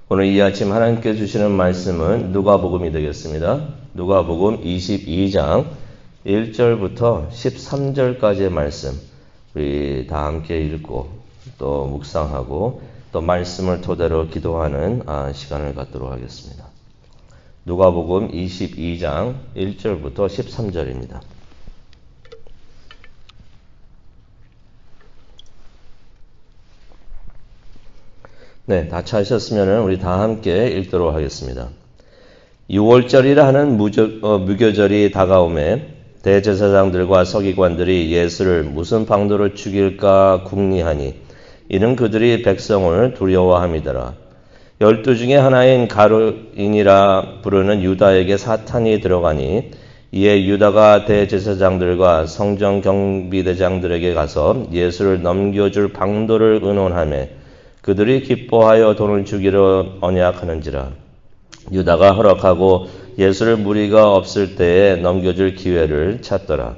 오늘 이 아침 하나님께 주시는 말씀은 누가복음이 되겠습니다. 누가복음 22장 1절부터 13절까지의 말씀 우리 다 함께 읽고 또 묵상하고 또 말씀을 토대로 기도하는 시간을 갖도록 하겠습니다. 누가복음 22장 1절부터 13절입니다. 네, 다 찾으셨으면 우리 다 함께 읽도록 하겠습니다. 6월절이라 하는 무교절이 다가오매 대제사장들과 서기관들이 예수를 무슨 방도로 죽일까 궁리하니 이는 그들이 백성을 두려워함이더라. 12 중에 하나인 가룟이라 부르는 유다에게 사탄이 들어가니 이에 유다가 대제사장들과 성전 경비대장들에게 가서 예수를 넘겨줄 방도를 의논하며 그들이 기뻐하여 돈을 주기로 언약하는지라. 유다가 허락하고 예수를 무리가 없을 때에 넘겨줄 기회를 찾더라.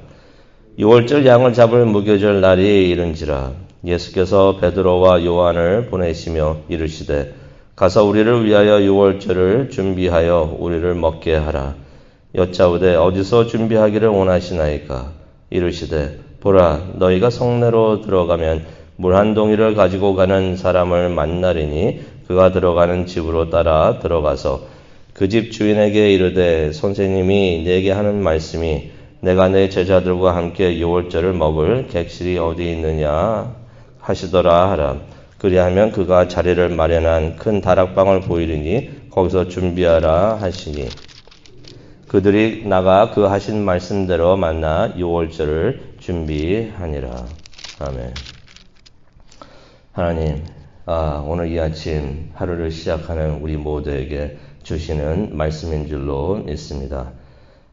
6월절 양을 잡을 무교절 날이 이른지라. 예수께서 베드로와 요한을 보내시며 이르시되 가서 우리를 위하여 6월절을 준비하여 우리를 먹게 하라. 여짜오되 어디서 준비하기를 원하시나이까. 이르시되 보라 너희가 성내로 들어가면 물 한 동이를 가지고 가는 사람을 만나리니 그가 들어가는 집으로 따라 들어가서 그 집 주인에게 이르되 선생님이 내게 하는 말씀이 내가 내 제자들과 함께 6월절을 먹을 객실이 어디 있느냐 하시더라 하라. 그리하면 그가 자리를 마련한 큰 다락방을 보이리니 거기서 준비하라 하시니 그들이 나가 그 하신 말씀대로 만나 6월절을 준비하니라. 아멘. 하나님, 오늘 이 아침 하루를 시작하는 우리 모두에게 주시는 말씀인 줄로 믿습니다.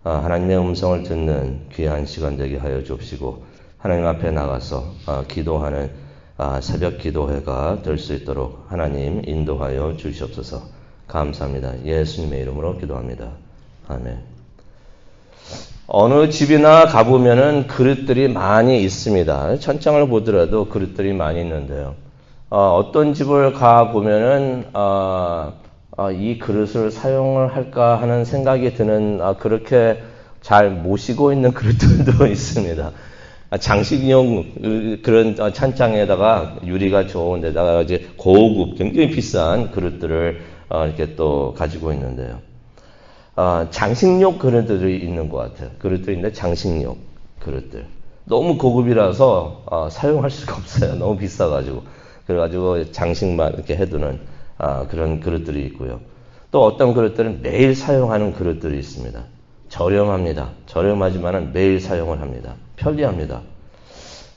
하나님의 음성을 듣는 귀한 시간 되게 하여 주옵시고 하나님 앞에 나가서 기도하는 새벽 기도회가 될 수 있도록 하나님 인도하여 주시옵소서. 감사합니다. 예수님의 이름으로 기도합니다. 아멘. 어느 집이나 가보면은 그릇들이 많이 있습니다. 천장을 보더라도 그릇들이 많이 있는데요. 어떤 집을 가보면은, 이 그릇을 사용을 할까 하는 생각이 드는, 그렇게 잘 모시고 있는 그릇들도 있습니다. 장식용 그런 찬장에다가 유리가 좋은 데다가 이제 고급, 굉장히 비싼 그릇들을 이렇게 또 가지고 있는데요. 장식용 그릇들이 있는 것 같아요. 그릇들인데 장식용 그릇들. 너무 고급이라서 사용할 수가 없어요. 너무 비싸가지고. 그래가지고 장식만 이렇게 해두는 그런 그릇들이 있고요. 또 어떤 그릇들은 매일 사용하는 그릇들이 있습니다. 저렴합니다. 저렴하지만은 매일 사용을 합니다. 편리합니다.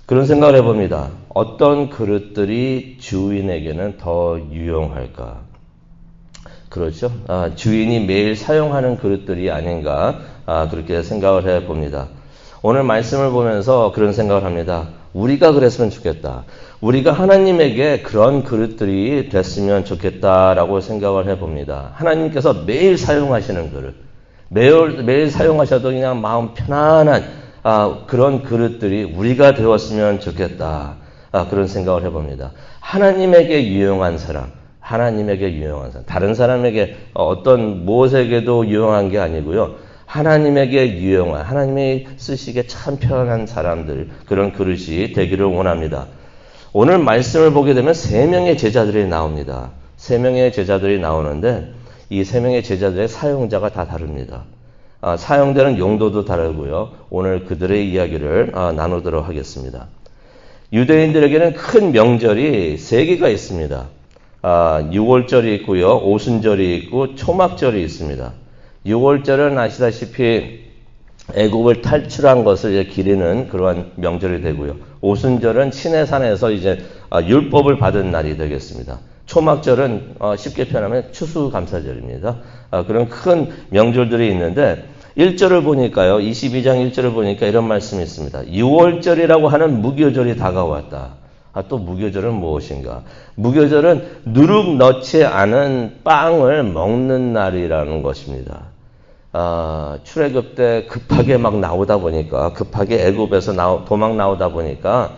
그런 생각을 해봅니다. 어떤 그릇들이 주인에게는 더 유용할까? 그렇죠? 주인이 매일 사용하는 그릇들이 아닌가? 그렇게 생각을 해봅니다. 오늘 말씀을 보면서 그런 생각을 합니다. 우리가 그랬으면 좋겠다. 우리가 하나님에게 그런 그릇들이 됐으면 좋겠다라고 생각을 해봅니다. 하나님께서 매일 사용하시는 그릇, 매일 사용하셔도 그냥 마음 편안한 그런 그릇들이 우리가 되었으면 좋겠다. 그런 생각을 해봅니다. 하나님에게 유용한 사람, 다른 사람에게 어떤 무엇에게도 유용한 게 아니고요. 하나님에게 유용한, 하나님이 쓰시기에 참 편한 사람들, 그런 그릇이 되기를 원합니다. 오늘 말씀을 보게 되면 3명의 제자들이 나옵니다. 3명의 제자들이 나오는데 이 3명의 제자들의 사용자가 다 다릅니다. 사용되는 용도도 다르고요. 오늘 그들의 이야기를 나누도록 하겠습니다. 유대인들에게는 큰 명절이 3개가 있습니다. 6월절이 있고요. 오순절이 있고 초막절이 있습니다. 6월절은 아시다시피 애국을 탈출한 것을 이제 기리는 그러한 명절이 되고요. 오순절은 시내산에서 이제 율법을 받은 날이 되겠습니다. 초막절은 쉽게 표현하면 추수감사절입니다. 그런 큰 명절들이 있는데 1절을 보니까요. 22장 1절을 보니까 이런 말씀이 있습니다. 6월절이라고 하는 무교절이 다가왔다. 또 무교절은 무엇인가? 무교절은 누룩 넣지 않은 빵을 먹는 날이라는 것입니다. 출애굽 때 급하게 막 나오다 보니까, 급하게 애굽에서 도망 나오다 보니까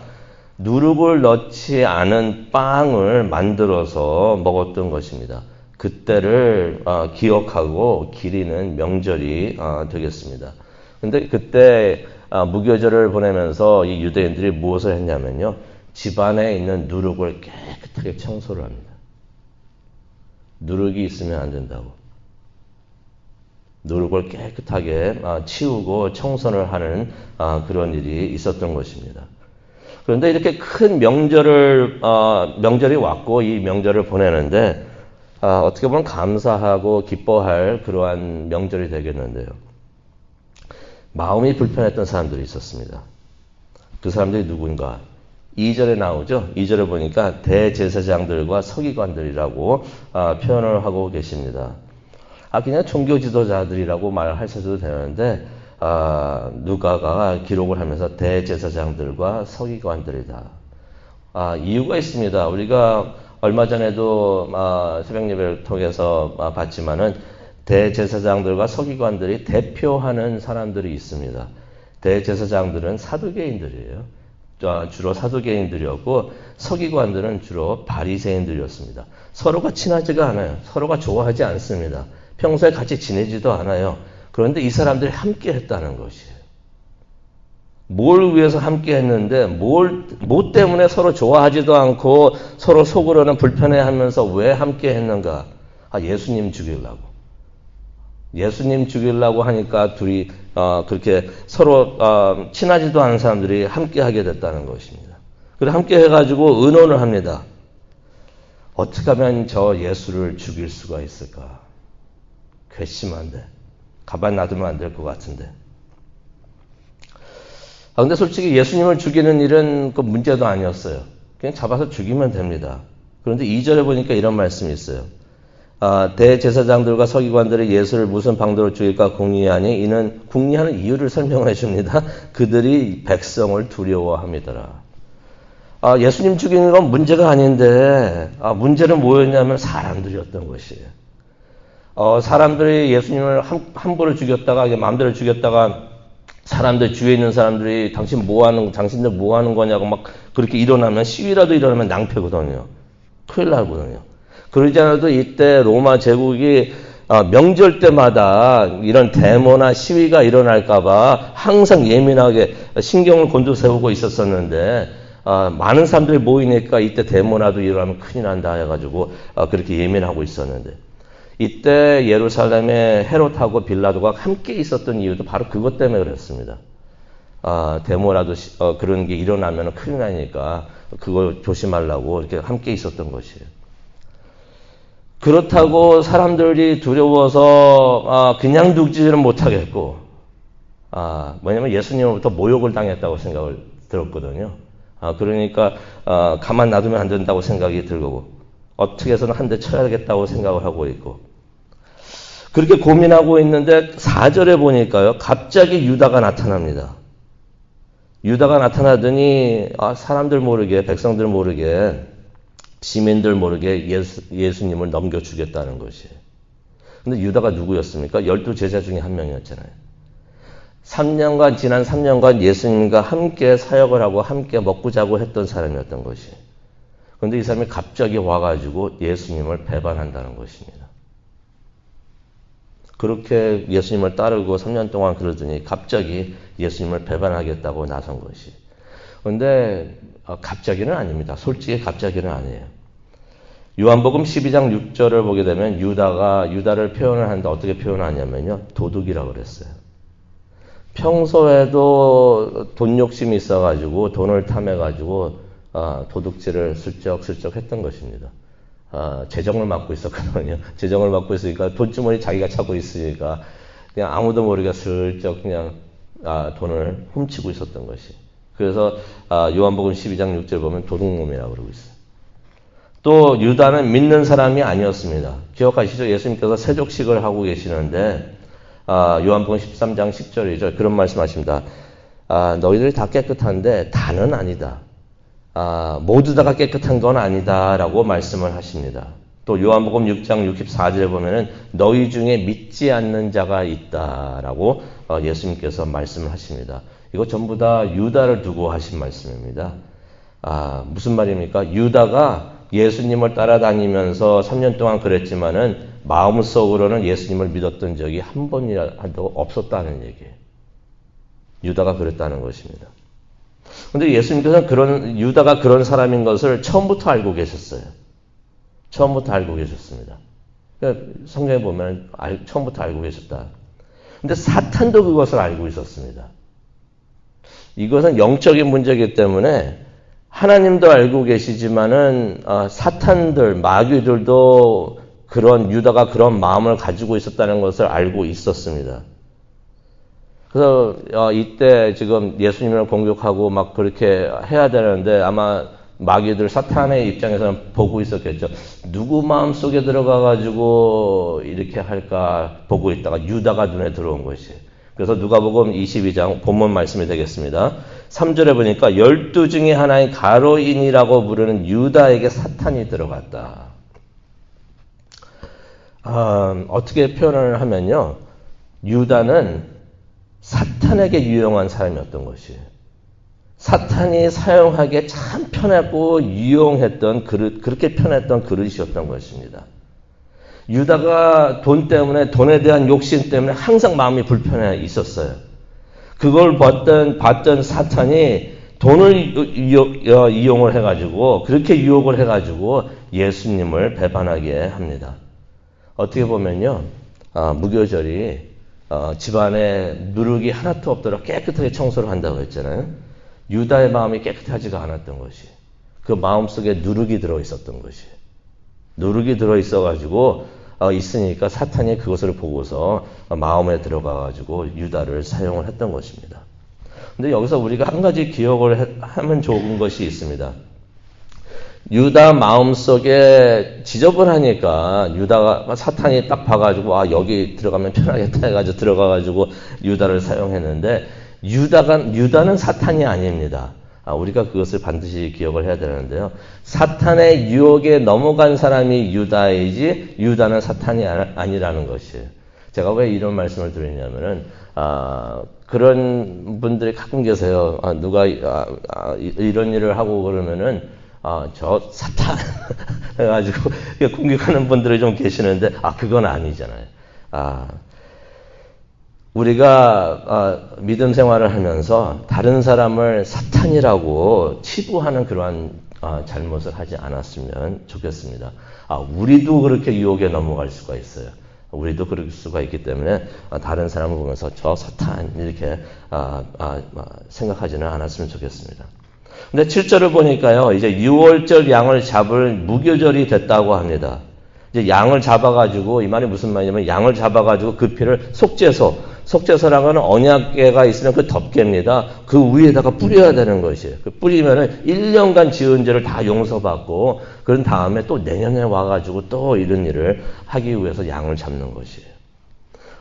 누룩을 넣지 않은 빵을 만들어서 먹었던 것입니다. 그때를 기억하고 기리는 명절이 되겠습니다. 근데 그때 무교절을 보내면서 이 유대인들이 무엇을 했냐면요. 집안에 있는 누룩을 깨끗하게 청소를 합니다. 누룩이 있으면 안 된다고. 누룩을 깨끗하게 치우고 청소를 하는 그런 일이 있었던 것입니다. 그런데 이렇게 큰 명절이 왔고 이 명절을 보내는데 어떻게 보면 감사하고 기뻐할 그러한 명절이 되겠는데요. 마음이 불편했던 사람들이 있었습니다. 그 사람들이 누군가? 2절에 나오죠. 2절에 보니까 대제사장들과 서기관들이라고 표현을 하고 계십니다. 그냥 종교 지도자들이라고 말하셔도 되는데 누가가 기록을 하면서 대제사장들과 서기관들이다. 이유가 있습니다. 우리가 얼마 전에도 새벽 예배를 통해서 봤지만은 대제사장들과 서기관들이 대표하는 사람들이 있습니다. 대제사장들은 사두개인들이에요. 주로 사두개인들이었고 서기관들은 주로 바리새인들이었습니다. 서로가 친하지가 않아요. 서로가 좋아하지 않습니다. 평소에 같이 지내지도 않아요. 그런데 이 사람들이 함께 했다는 것이에요. 뭘 위해서 함께 했는데 뭐 때문에 서로 좋아하지도 않고 서로 속으로는 불편해하면서 왜 함께 했는가? 예수님 죽이려고. 예수님 죽이려고 하니까 둘이 그렇게 서로 친하지도 않은 사람들이 함께 하게 됐다는 것입니다. 그래서 함께 해가지고 의논을 합니다. 어떻게 하면 저 예수를 죽일 수가 있을까? 괘씸한데 가만 놔두면 안 될 것 같은데. 근데 솔직히 예수님을 죽이는 일은 그 문제도 아니었어요. 그냥 잡아서 죽이면 됩니다. 그런데 2절에 보니까 이런 말씀이 있어요. 대제사장들과 서기관들이 예수를 무슨 방도로 죽일까 궁리하니 이는 궁리하는 이유를 설명을 해줍니다. 그들이 백성을 두려워함이더라. 예수님 죽이는 건 문제가 아닌데 문제는 뭐였냐면 사람들이었던 것이에요. 사람들이 예수님을 함부로 죽였다가 마음대로 죽였다가 사람들 주위에 있는 사람들이 당신들 뭐 하는 거냐고 막 그렇게 일어나면 시위라도 일어나면 낭패거든요. 큰일 나거든요. 그러지 않아도 이때 로마 제국이 명절 때마다 이런 데모나 시위가 일어날까봐 항상 예민하게 신경을 곤두세우고 있었었는데 많은 사람들이 모이니까 이때 데모나도 일어나면 큰일 난다 해가지고 그렇게 예민하고 있었는데 이때 예루살렘에 헤롯하고 빌라도가 함께 있었던 이유도 바로 그것 때문에 그랬습니다. 데모라도 그런 게 일어나면 큰일 나니까 그걸 조심하려고 이렇게 함께 있었던 것이에요. 그렇다고 사람들이 두려워서 그냥 두지는 못하겠고 뭐냐면 예수님으로부터 모욕을 당했다고 생각을 들었거든요. 그러니까 가만 놔두면 안 된다고 생각이 들고 어떻게 해서는 한 대 쳐야겠다고 생각을 하고 있고 그렇게 고민하고 있는데 4절에 보니까요. 갑자기 유다가 나타납니다. 유다가 나타나더니 사람들 모르게 백성들 모르게 시민들 모르게 예수님을 넘겨주겠다는 것이에요. 근데 유다가 누구였습니까? 12제자 중에 한 명이었잖아요. 지난 3년간 예수님과 함께 사역을 하고 함께 먹고 자고 했던 사람이었던 것이에요. 그런데 이 사람이 갑자기 와가지고 예수님을 배반한다는 것입니다. 그렇게 예수님을 따르고 3년 동안 그러더니 갑자기 예수님을 배반하겠다고 나선 것이. 그런데 갑자기는 아닙니다. 솔직히 갑자기는 아니에요. 요한복음 12장 6절을 보게 되면 유다를 표현을 하는데 어떻게 표현하냐면요. 도둑이라고 그랬어요. 평소에도 돈 욕심이 있어가지고 돈을 탐해가지고 도둑질을 슬쩍슬쩍 했던 것입니다. 재정을 맡고 있었거든요. 재정을 맡고 있으니까 돈주머니 자기가 차고 있으니까 그냥 아무도 모르게 슬쩍 그냥 돈을 훔치고 있었던 것이. 그래서 요한복음 12장 6절 보면 도둑놈이라고 그러고 있어요. 또 유다는 믿는 사람이 아니었습니다. 기억하시죠? 예수님께서 세족식을 하고 계시는데 요한복음 13장 10절이죠. 그런 말씀하십니다. 너희들이 다 깨끗한데 다는 아니다. 모두 다가 깨끗한 건 아니다라고 말씀을 하십니다. 또 요한복음 6장 64절에 보면은 너희 중에 믿지 않는 자가 있다라고 예수님께서 말씀을 하십니다. 이거 전부 다 유다를 두고 하신 말씀입니다. 무슨 말입니까? 유다가 예수님을 따라다니면서 3년 동안 그랬지만은 마음속으로는 예수님을 믿었던 적이 한 번이라도 없었다는 얘기예요. 유다가 그랬다는 것입니다. 근데 예수님께서는 유다가 그런 사람인 것을 처음부터 알고 계셨어요. 처음부터 알고 계셨습니다. 그러니까 성경에 보면 처음부터 알고 계셨다. 근데 사탄도 그것을 알고 있었습니다. 이것은 영적인 문제이기 때문에 하나님도 알고 계시지만은 사탄들, 마귀들도 유다가 그런 마음을 가지고 있었다는 것을 알고 있었습니다. 그래서 이때 지금 예수님을 공격하고 막 그렇게 해야 되는데 아마 마귀들 사탄의 입장에서는 보고 있었겠죠. 누구 마음속에 들어가가지고 이렇게 할까 보고 있다가 유다가 눈에 들어온 것이. 그래서 누가복음 22장 본문 말씀이 되겠습니다. 3절에 보니까 12 중에 하나인 가로인이라고 부르는 유다에게 사탄이 들어갔다. 어떻게 표현을 하면요. 유다는 사탄에게 유용한 사람이었던 것이에요. 사탄이 사용하기에 참 편했고 유용했던 그렇게 편했던 그릇이었던 것입니다. 유다가 돈 때문에, 돈에 대한 욕심 때문에 항상 마음이 불편해 있었어요. 그걸 봤던 사탄이 돈을 이용을 해가지고, 그렇게 유혹을 해가지고 예수님을 배반하게 합니다. 어떻게 보면요, 무교절이 집안에 누룩이 하나도 없도록 깨끗하게 청소를 한다고 했잖아요. 유다의 마음이 깨끗하지가 않았던 것이, 그 마음속에 누룩이 들어있었던 것이, 누룩이 들어있어가지고 있으니까 사탄이 그것을 보고서 마음에 들어가가지고 유다를 사용을 했던 것입니다. 근데 여기서 우리가 한 가지 기억을 하면 좋은 것이 있습니다. 유다 마음속에 지저분하니까 유다가 사탄이 딱 봐가지고 여기 들어가면 편하겠다 해가지고 들어가가지고 유다를 사용했는데 유다는 사탄이 아닙니다. 우리가 그것을 반드시 기억을 해야 되는데요. 사탄의 유혹에 넘어간 사람이 유다이지 유다는 사탄이 아니라는 것이에요. 제가 왜 이런 말씀을 드리냐면은 그런 분들이 가끔 계세요. 누가 이런 일을 하고 그러면은 저 사탄 해가지고 공격하는 분들이 좀 계시는데 그건 아니잖아요. 우리가 믿음 생활을 하면서 다른 사람을 사탄이라고 치부하는 그러한 잘못을 하지 않았으면 좋겠습니다. 우리도 그렇게 유혹에 넘어갈 수가 있어요. 우리도 그럴 수가 있기 때문에 다른 사람을 보면서 저 사탄 이렇게 생각하지는 않았으면 좋겠습니다. 근데 7절을 보니까요, 이제 6월절 양을 잡을 무교절이 됐다고 합니다. 이제 양을 잡아가지고, 이 말이 무슨 말이냐면, 양을 잡아가지고 그 피를 속죄소라는 언약궤가 있으면 그 덮개입니다. 그 위에다가 뿌려야 되는 것이에요. 그 뿌리면은 1년간 지은 죄를 다 용서받고, 그런 다음에 또 내년에 와가지고 또 이런 일을 하기 위해서 양을 잡는 것이에요.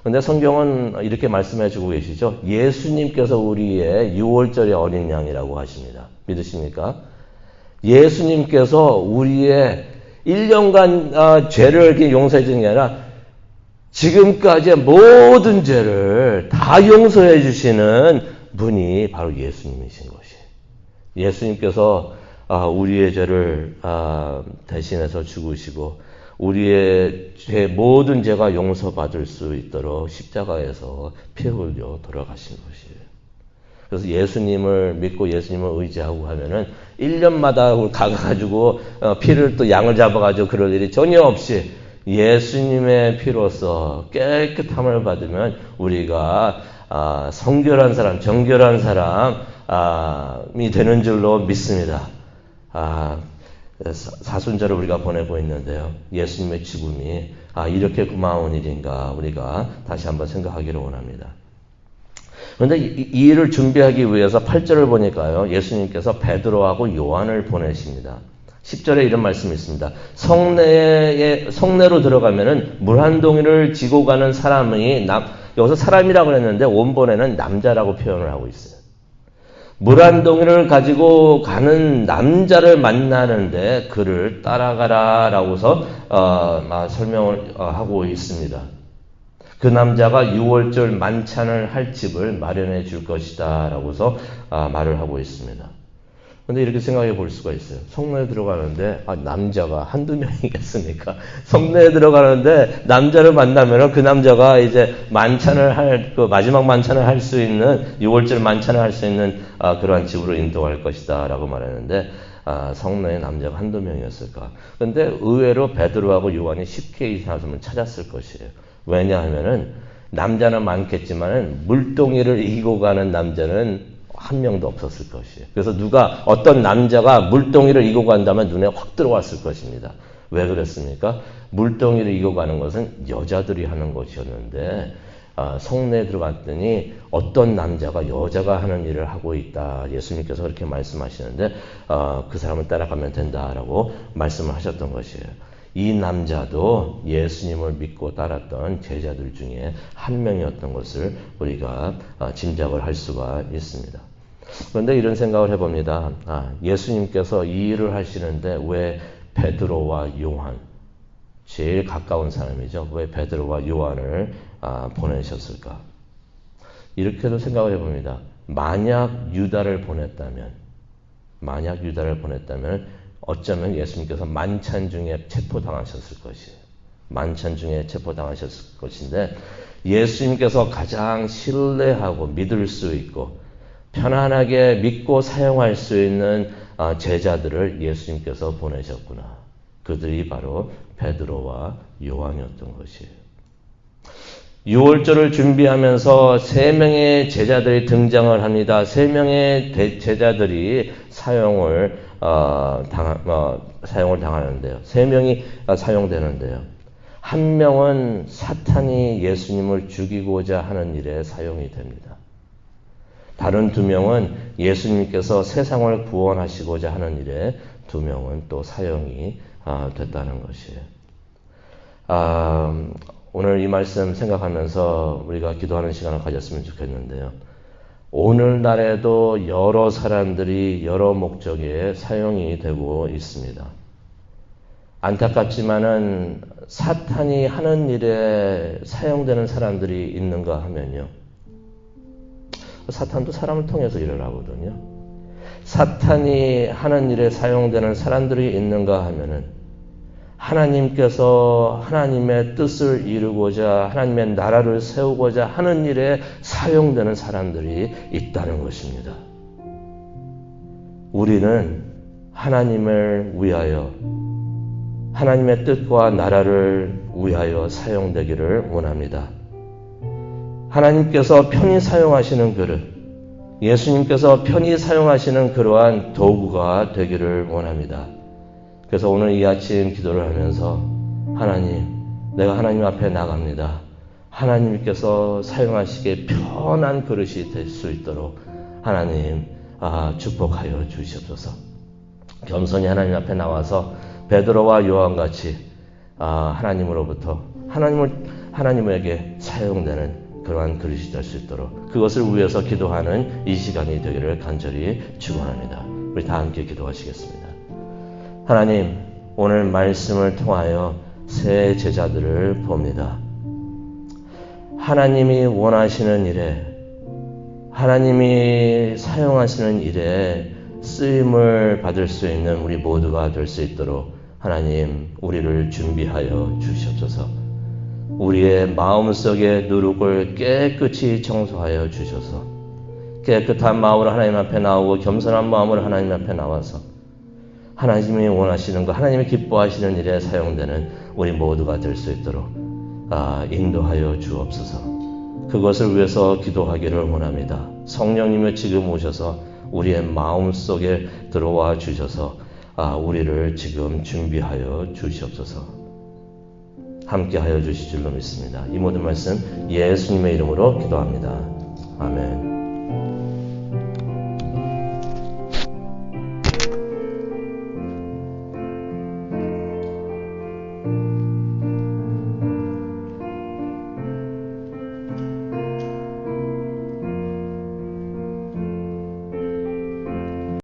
근데 성경은 이렇게 말씀해 주고 계시죠. 예수님께서 우리의 6월절의 어린 양이라고 하십니다. 믿으십니까? 예수님께서 우리의 1년간 죄를 이렇게 용서해 주는 게 아니라 지금까지의 모든 죄를 다 용서해 주시는 분이 바로 예수님이신 것이에요. 예수님께서 우리의 죄를 대신해서 죽으시고 우리의 모든 죄가 용서받을 수 있도록 십자가에서 피 흘려 돌아가신 것이에요. 그래서 예수님을 믿고 예수님을 의지하고 하면은 1년마다 가가지고 피를 또 양을 잡아가지고 그럴 일이 전혀 없이 예수님의 피로서 깨끗함을 받으면 우리가 성결한 사람, 정결한 사람이 되는 줄로 믿습니다. 사순절을 우리가 보내고 있는데요. 예수님의 죽음이 이렇게 고마운 일인가 우리가 다시 한번 생각하기를 원합니다. 그런데 이 일을 준비하기 위해서 8절을 보니까요. 예수님께서 베드로하고 요한을 보내십니다. 10절에 이런 말씀이 있습니다. 성내로 들어가면은 물 한 동이를 지고 가는 사람이 여기서 사람이라고 했는데 원본에는 남자라고 표현을 하고 있어요. 물 한 동이를 가지고 가는 남자를 만나는데 그를 따라가라라고서 설명을 하고 있습니다. 그 남자가 6월절 만찬을 할 집을 마련해 줄 것이다 라고서 말을 하고 있습니다. 근데 이렇게 생각해 볼 수가 있어요. 성내에 들어가는데 남자가 한두 명이겠습니까? 성내에 들어가는데 남자를 만나면 그 남자가 이제 만찬을 그 마지막 만찬을 할 수 있는 6월절 만찬을 할 수 있는 그러한 집으로 인도할 것이다 라고 말했는데 성내에 남자가 한두 명이었을까? 근데 의외로 베드로하고 요한이 쉽게 이 사람을 찾았을 것이에요. 왜냐하면은 남자는 많겠지만은 물동이를 이기고 가는 남자는 한 명도 없었을 것이에요. 그래서 어떤 남자가 물동이를 이기고 간다면 눈에 확 들어왔을 것입니다. 왜 그랬습니까? 물동이를 이기고 가는 것은 여자들이 하는 것이었는데 성내에 들어갔더니 어떤 남자가 여자가 하는 일을 하고 있다. 예수님께서 그렇게 말씀하시는데 그 사람을 따라가면 된다라고 말씀을 하셨던 것이에요. 이 남자도 예수님을 믿고 따랐던 제자들 중에 한 명이었던 것을 우리가 짐작을 할 수가 있습니다. 그런데 이런 생각을 해봅니다. 예수님께서 이 일을 하시는데 왜 베드로와 요한, 제일 가까운 사람이죠. 왜 베드로와 요한을 보내셨을까? 이렇게도 생각을 해봅니다. 만약 유다를 보냈다면 어쩌면 예수님께서 만찬 중에 체포당하셨을 것이에요. 만찬 중에 체포당하셨을 것인데 예수님께서 가장 신뢰하고 믿을 수 있고 편안하게 믿고 사용할 수 있는 제자들을 예수님께서 보내셨구나. 그들이 바로 베드로와 요한이었던 것이에요. 6월절을 준비하면서 3명의 제자들이 등장을 합니다. 3명의 제자들이 사용을 당하는데요. 3명이 사용되는데요. 한 명은 사탄이 예수님을 죽이고자 하는 일에 사용이 됩니다. 다른 2명은 예수님께서 세상을 구원하시고자 하는 일에 2명은 또 사용이 됐다는 것이에요. 오늘 이 말씀 생각하면서 우리가 기도하는 시간을 가졌으면 좋겠는데요. 오늘날에도 여러 사람들이 여러 목적에 사용이 되고 있습니다. 안타깝지만은 사탄이 하는 일에 사용되는 사람들이 있는가 하면요. 사탄도 사람을 통해서 일을 하거든요. 사탄이 하는 일에 사용되는 사람들이 있는가 하면은 하나님께서 하나님의 뜻을 이루고자 하나님의 나라를 세우고자 하는 일에 사용되는 사람들이 있다는 것입니다. 우리는 하나님을 위하여 하나님의 뜻과 나라를 위하여 사용되기를 원합니다. 하나님께서 편히 사용하시는 그릇, 예수님께서 편히 사용하시는 그러한 도구가 되기를 원합니다. 그래서 오늘 이 아침 기도를 하면서 하나님, 내가 하나님 앞에 나갑니다. 하나님께서 사용하시기에 편한 그릇이 될 수 있도록 하나님 축복하여 주시옵소서. 겸손히 하나님 앞에 나와서 베드로와 요한같이 하나님으로부터 하나님에게 사용되는 그러한 그릇이 될 수 있도록 그것을 위해서 기도하는 이 시간이 되기를 간절히 축원합니다. 우리 다 함께 기도하시겠습니다. 하나님, 오늘 말씀을 통하여 새 제자들을 봅니다. 하나님이 원하시는 일에, 하나님이 사용하시는 일에 쓰임을 받을 수 있는 우리 모두가 될 수 있도록 하나님, 우리를 준비하여 주시옵소서. 우리의 마음속의 누룩을 깨끗이 청소하여 주셔서 깨끗한 마음으로 하나님 앞에 나오고 겸손한 마음으로 하나님 앞에 나와서 하나님이 원하시는 것, 하나님이 기뻐하시는 일에 사용되는 우리 모두가 될 수 있도록 인도하여 주옵소서. 그것을 위해서 기도하기를 원합니다. 성령님이 지금 오셔서 우리의 마음속에 들어와 주셔서 우리를 지금 준비하여 주시옵소서. 함께하여 주실 줄로 믿습니다. 이 모든 말씀 예수님의 이름으로 기도합니다. 아멘.